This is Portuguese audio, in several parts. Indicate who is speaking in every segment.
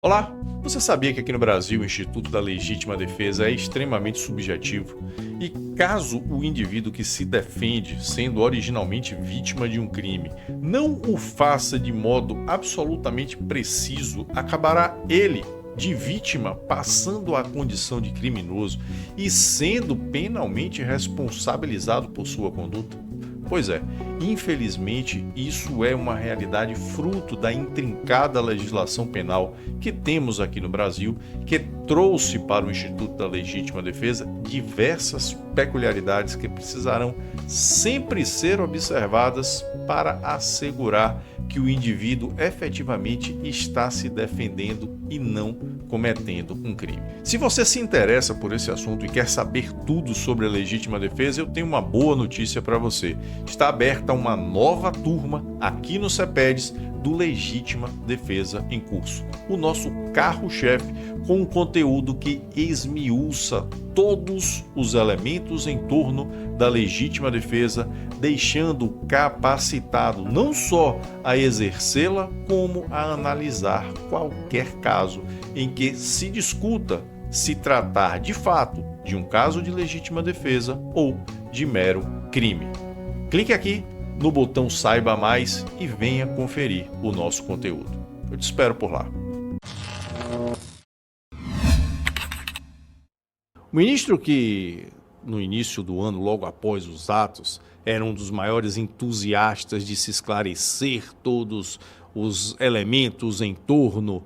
Speaker 1: Olá, você sabia que aqui no Brasil o Instituto da Legítima Defesa é extremamente subjetivo e caso o indivíduo que se defende, sendo originalmente vítima de um crime, não o faça de modo absolutamente preciso, acabará ele, de vítima, passando a condição de criminoso e sendo penalmente responsabilizado por sua conduta? Pois é, infelizmente isso é uma realidade fruto da intrincada legislação penal que temos aqui no Brasil, que trouxe para o Instituto da Legítima Defesa diversas peculiaridades que precisarão sempre ser observadas para assegurar que o indivíduo efetivamente está se defendendo e não cometendo um crime. Se você se interessa por esse assunto e quer saber tudo sobre a legítima defesa, eu tenho uma boa notícia para você. Está aberta uma nova turma aqui no CEPEDES do Legítima Defesa em Curso. O nosso carro-chefe com um conteúdo que esmiuça todos os elementos em torno da legítima defesa, deixando capacitado não só a exercê-la, como a analisar qualquer caso em que se discuta se tratar de fato de um caso de legítima defesa ou de mero crime. Clique aqui no botão Saiba Mais e venha conferir o nosso conteúdo. Eu te espero por lá. O ministro que, no início do ano, logo após os atos, era um dos maiores entusiastas de se esclarecer todos os elementos em torno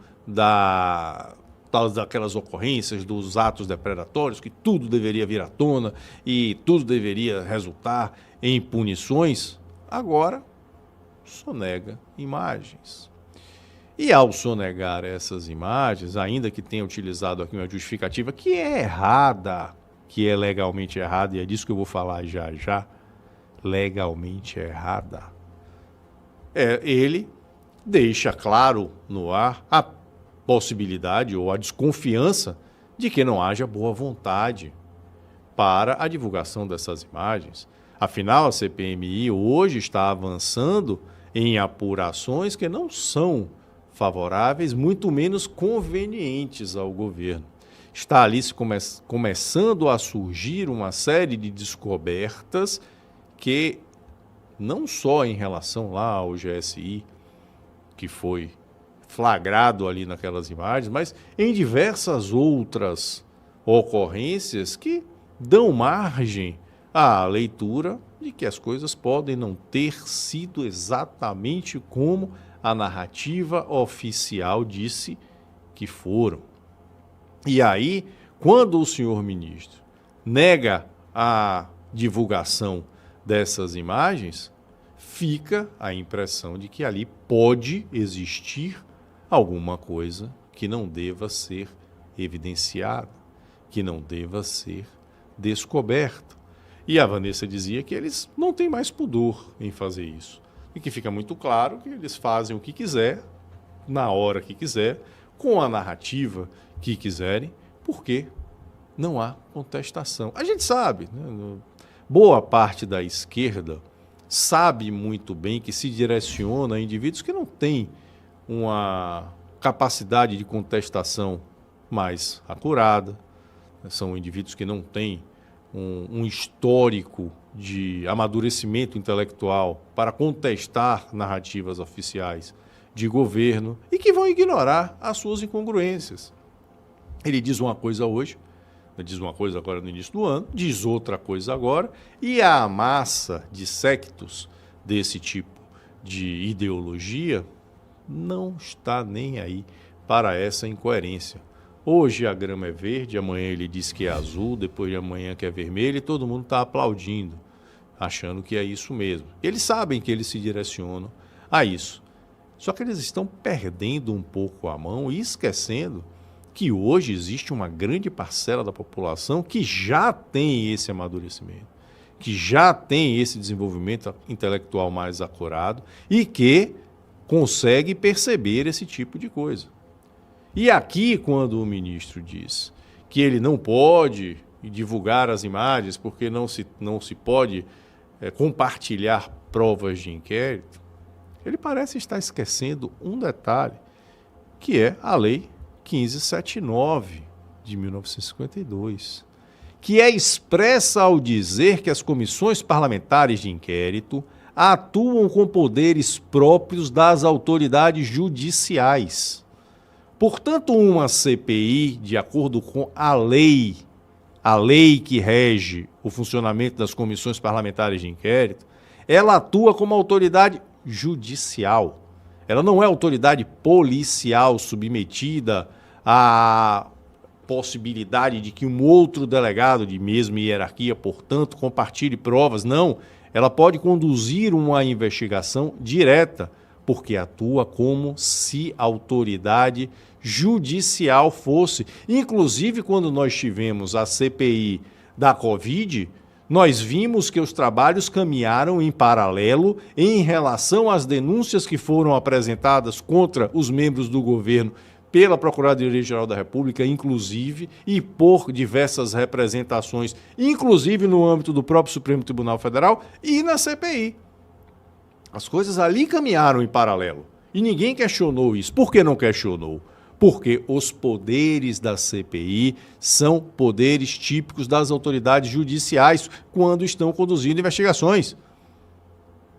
Speaker 1: daquelas ocorrências, dos atos depredatórios, que tudo deveria vir à tona e tudo deveria resultar em punições, agora sonega imagens. E ao sonegar essas imagens, ainda que tenha utilizado aqui uma justificativa que é errada, que é legalmente errada, e é disso que eu vou falar já já, legalmente errada, ele deixa claro no ar a possibilidade ou a desconfiança de que não haja boa vontade para a divulgação dessas imagens. Afinal, a CPMI hoje está avançando em apurações que não são favoráveis, muito menos convenientes ao governo. Está ali começando a surgir uma série de descobertas que, não só em relação lá ao GSI, que foi flagrado ali naquelas imagens, mas em diversas outras ocorrências que dão margem à leitura de que as coisas podem não ter sido exatamente como a narrativa oficial disse que foram. E aí, quando o senhor ministro nega a divulgação dessas imagens, fica a impressão de que ali pode existir alguma coisa que não deva ser evidenciada, que não deva ser descoberta. E a Vanessa dizia que eles não têm mais pudor em fazer isso. E que fica muito claro que eles fazem o que quiser, na hora que quiser, com a narrativa que quiserem, porque não há contestação. A gente sabe, né? Boa parte da esquerda sabe muito bem que se direciona a indivíduos que não têm uma capacidade de contestação mais acurada, são indivíduos que não têm um histórico de amadurecimento intelectual para contestar narrativas oficiais de governo e que vão ignorar as suas incongruências. Ele diz uma coisa hoje, diz uma coisa agora no início do ano, diz outra coisa agora, e a massa de sectos desse tipo de ideologia não está nem aí para essa incoerência. Hoje a grama é verde, amanhã ele diz que é azul, depois de amanhã que é vermelho, e todo mundo está aplaudindo, achando que é isso mesmo. Eles sabem que eles se direcionam a isso. Só que eles estão perdendo um pouco a mão e esquecendo que hoje existe uma grande parcela da população que já tem esse amadurecimento, que já tem esse desenvolvimento intelectual mais acurado e que consegue perceber esse tipo de coisa. E aqui, quando o ministro diz que ele não pode divulgar as imagens porque não se pode compartilhar provas de inquérito, ele parece estar esquecendo um detalhe, que é a lei 1579 de 1952, que é expressa ao dizer que as comissões parlamentares de inquérito atuam com poderes próprios das autoridades judiciais. Portanto, uma CPI, de acordo com a lei que rege o funcionamento das comissões parlamentares de inquérito, ela atua como autoridade judicial. Ela não é autoridade policial submetida à possibilidade de que um outro delegado de mesma hierarquia, portanto, compartilhe provas. Não, ela pode conduzir uma investigação direta, porque atua como se a autoridade judicial fosse. Inclusive, quando nós tivemos a CPI da Covid, nós vimos que os trabalhos caminharam em paralelo em relação às denúncias que foram apresentadas contra os membros do governo pela Procuradoria-Geral da República, inclusive, e por diversas representações, inclusive no âmbito do próprio Supremo Tribunal Federal e na CPI. As coisas ali caminharam em paralelo e ninguém questionou isso. Por que não questionou? Porque os poderes da CPI são poderes típicos das autoridades judiciais quando estão conduzindo investigações.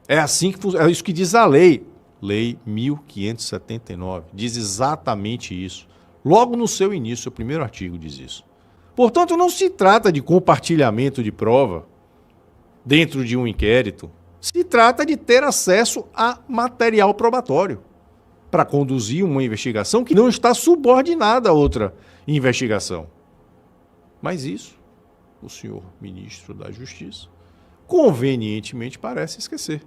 Speaker 1: É assim que funciona, é isso que diz a lei. Lei 1579 diz exatamente isso. Logo no seu início, o primeiro artigo diz isso. Portanto, não se trata de compartilhamento de prova dentro de um inquérito. Se trata de ter acesso a material probatório para conduzir uma investigação que não está subordinada a outra investigação. Mas isso, o senhor ministro da Justiça, convenientemente parece esquecer.